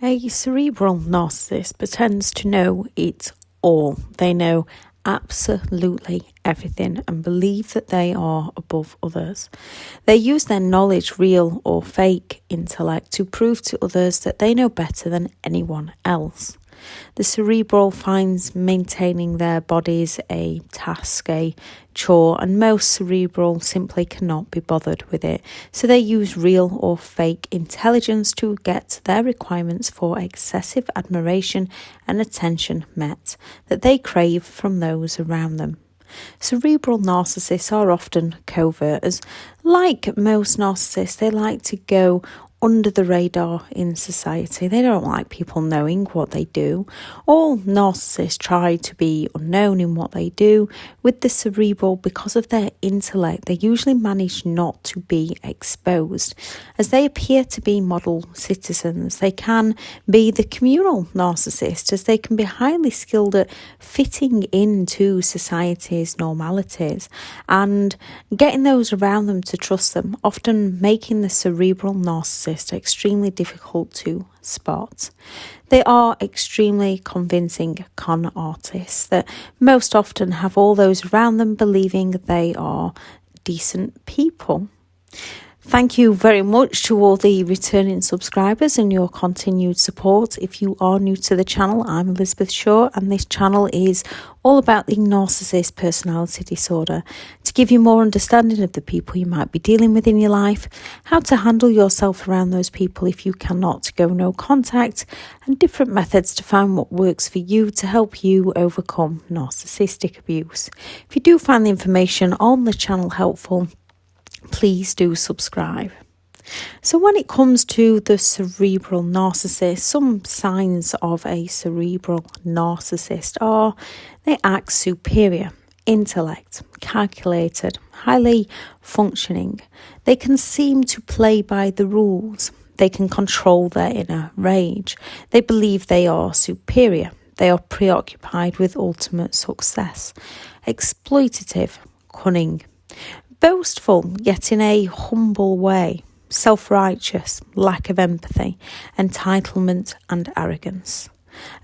A cerebral narcissist pretends to know it all. They know absolutely everything and believe that they are above others. They use their knowledge, real or fake intellect, to prove to others that they know better than anyone else. The cerebral finds maintaining their bodies a task, a chore, and most cerebral simply cannot be bothered with it. So they use real or fake intelligence to get their requirements for excessive admiration and attention met that they crave from those around them. Cerebral narcissists are often covert, as like most narcissists, they like to go under the radar in society. They don't like people knowing what they do. All narcissists try to be unknown in what they do. With the cerebral, because of their intellect, they usually manage not to be exposed. As they appear to be model citizens, they can be the communal narcissist, as they can be highly skilled at fitting into society's normalities and getting those around them to trust them, often making the cerebral narcissist extremely difficult to spot. They are extremely convincing con artists that most often have all those around them believing they are decent people. Thank you very much to all the returning subscribers and your continued support. If you are new to the channel, I'm Elizabeth Shaw, and this channel is all about the narcissist personality disorder, to give you more understanding of the people you might be dealing with in your life, how to handle yourself around those people if you cannot go no contact, and different methods to find what works for you to help you overcome narcissistic abuse. If you do find the information on the channel helpful, please do subscribe. So when it comes to the cerebral narcissist, some signs of a cerebral narcissist are they act superior, intellect, calculated, highly functioning. They can seem to play by the rules. They can control their inner rage. They believe they are superior. They are preoccupied with ultimate success. Exploitative, cunning. Boastful, yet in a humble way, self-righteous, lack of empathy, entitlement and arrogance.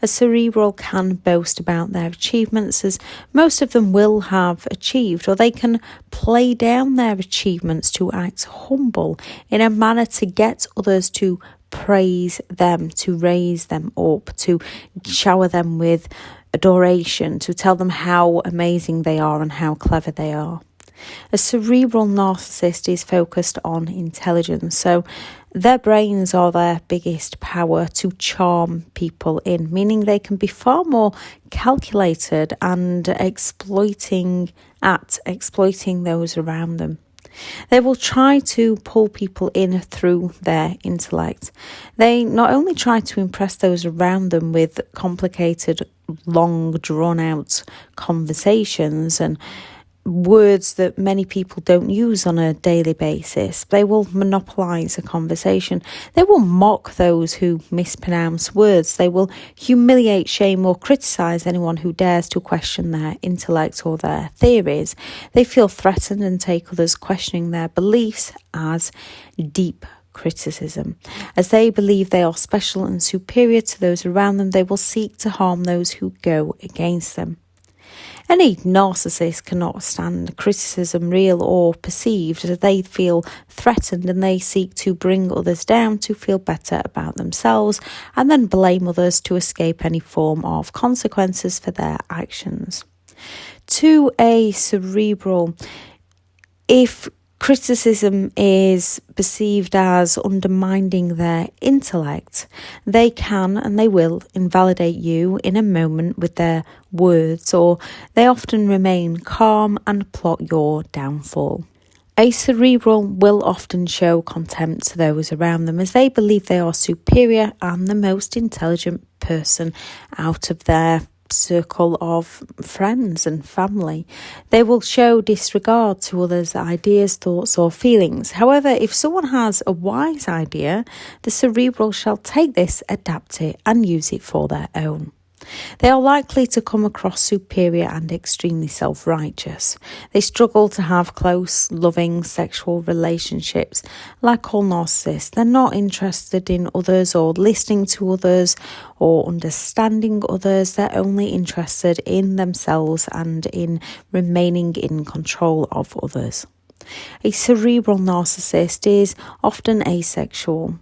A cerebral can boast about their achievements, as most of them will have achieved, or they can play down their achievements to act humble in a manner to get others to praise them, to raise them up, to shower them with adoration, to tell them how amazing they are and how clever they are. A cerebral narcissist is focused on intelligence, so their brains are their biggest power to charm people in, meaning they can be far more calculated and exploiting those around them. They will try to pull people in through their intellect. They not only try to impress those around them with complicated, long, drawn-out conversations and words that many people don't use on a daily basis. They will monopolise a conversation. They will mock those who mispronounce words. They will humiliate, shame or criticise anyone who dares to question their intellect or their theories. They feel threatened and take others questioning their beliefs as deep criticism. As they believe they are special and superior to those around them, they will seek to harm those who go against them. Any narcissist cannot stand criticism, real or perceived, as they feel threatened and they seek to bring others down to feel better about themselves and then blame others to escape any form of consequences for their actions. To a cerebral, if criticism is perceived as undermining their intellect, they can and they will invalidate you in a moment with their words, or they often remain calm and plot your downfall. A cerebral will often show contempt to those around them, as they believe they are superior and the most intelligent person out of their circle of friends and family. They will show disregard to others' ideas, thoughts or feelings. However, if someone has a wise idea, the cerebral shall take this, adapt it and use it for their own. They are likely to come across superior and extremely self-righteous. They struggle to have close, loving, sexual relationships. Like all narcissists, they're not interested in others or listening to others or understanding others. They're only interested in themselves and in remaining in control of others. A cerebral narcissist is often asexual.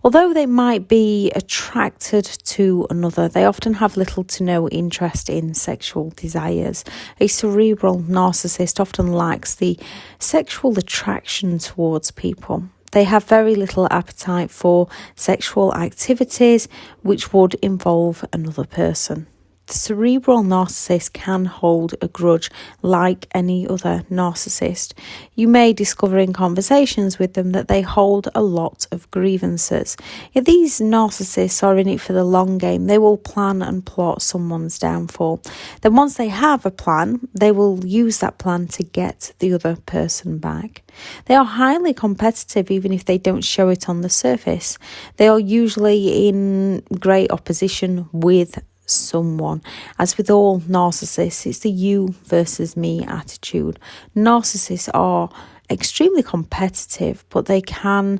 Although they might be attracted to another, they often have little to no interest in sexual desires. A cerebral narcissist often lacks the sexual attraction towards people. They have very little appetite for sexual activities which would involve another person. The cerebral narcissist can hold a grudge like any other narcissist. You may discover in conversations with them that they hold a lot of grievances. If these narcissists are in it for the long game, they will plan and plot someone's downfall. Then once they have a plan, they will use that plan to get the other person back. They are highly competitive even if they don't show it on the surface. They are usually in great opposition with someone. As with all narcissists, it's the you versus me attitude. Narcissists are extremely competitive, but they can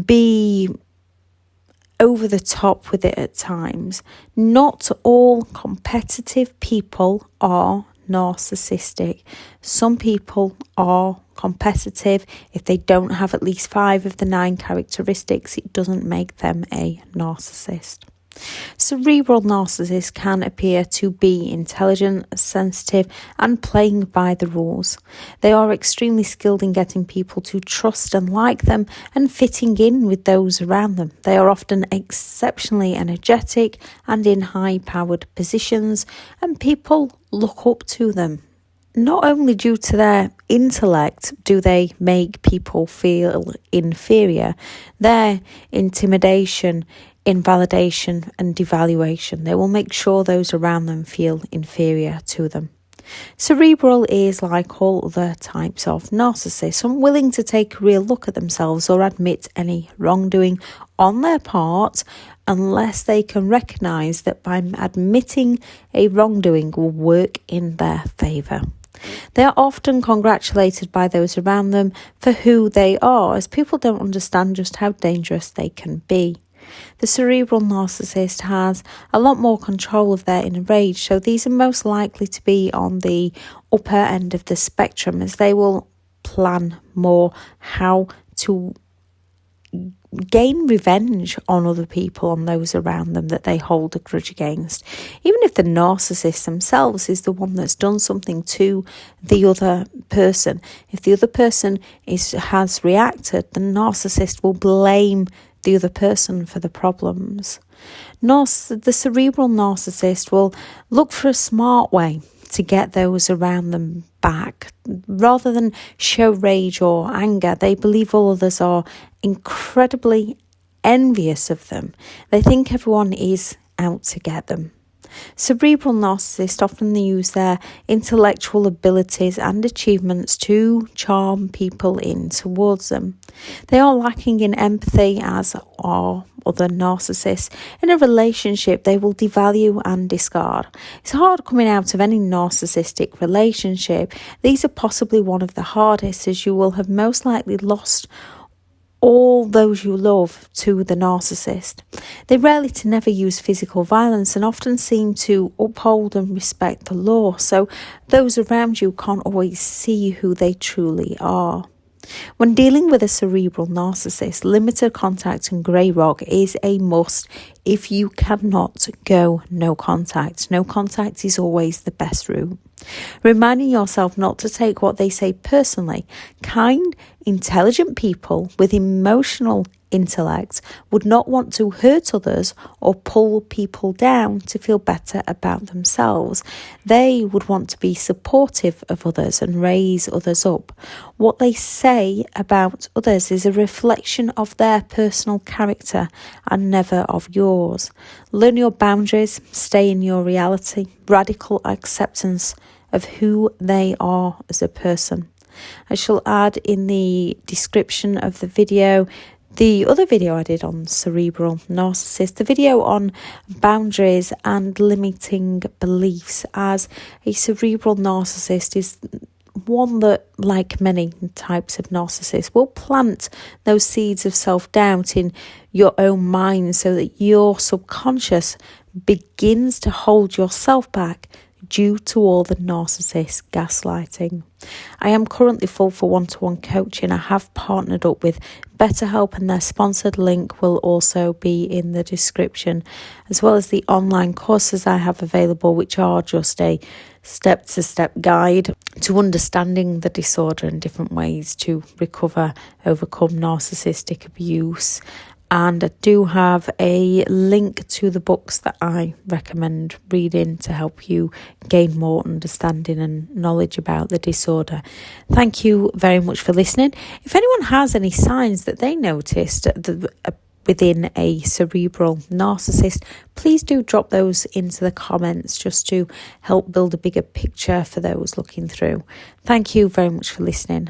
be over the top with it at times. Not all competitive people are narcissistic. Some people are competitive. If they don't have at least 5 of the 9 characteristics, it doesn't make them a narcissist. Cerebral narcissists can appear to be intelligent, sensitive, and playing by the rules. They are extremely skilled in getting people to trust and like them and fitting in with those around them. They are often exceptionally energetic and in high-powered positions, and people look up to them. Not only due to their intellect do they make people feel inferior, their intimidation, invalidation and devaluation. They will make sure those around them feel inferior to them. Cerebral is like all other types of narcissists, unwilling to take a real look at themselves or admit any wrongdoing on their part unless they can recognise that by admitting a wrongdoing will work in their favour. They are often congratulated by those around them for who they are, as people don't understand just how dangerous they can be. The cerebral narcissist has a lot more control of their inner rage, so these are most likely to be on the upper end of the spectrum, as they will plan more how to gain revenge on other people, on those around them that they hold a grudge against. Even if the narcissist themselves is the one that's done something to the other person, if the other person has reacted, the narcissist will blame the other person for the problems. The cerebral narcissist will look for a smart way to get those around them back. Rather than show rage or anger, they believe all others are incredibly envious of them. They think everyone is out to get them. Cerebral narcissists often use their intellectual abilities and achievements to charm people in towards them. They are lacking in empathy, as are other narcissists. In a relationship, they will devalue and discard. It's hard coming out of any narcissistic relationship. These are possibly one of the hardest, as you will have most likely lost all those you love to the narcissist. They rarely to never use physical violence and often seem to uphold and respect the law, so those around you can't always see who they truly are. When dealing with a cerebral narcissist, limited contact and grey rock is a must. If you cannot go no contact, no contact is always the best route. Reminding yourself not to take what they say personally. Kind, intelligent people with emotional intellect would not want to hurt others or pull people down to feel better about themselves. They would want to be supportive of others and raise others up. What they say about others is a reflection of their personal character and never of yours. Learn your boundaries, stay in your reality, radical acceptance of who they are as a person. I shall add in the description of the video the other video I did on Cerebral Narcissist, the video on boundaries and limiting beliefs, as a Cerebral Narcissist is one that, like many types of narcissists, will plant those seeds of self-doubt in your own mind so that your subconscious begins to hold yourself back due to all the narcissist gaslighting. I am currently full for one-to-one coaching. I have partnered up with BetterHelp, and their sponsored link will also be in the description, as well as the online courses I have available, which are just a step-to-step guide to understanding the disorder and different ways to recover, overcome narcissistic abuse. And I do have a link to the books that I recommend reading to help you gain more understanding and knowledge about the disorder. Thank you very much for listening. If anyone has any signs that they noticed within a cerebral narcissist, please do drop those into the comments just to help build a bigger picture for those looking through. Thank you very much for listening.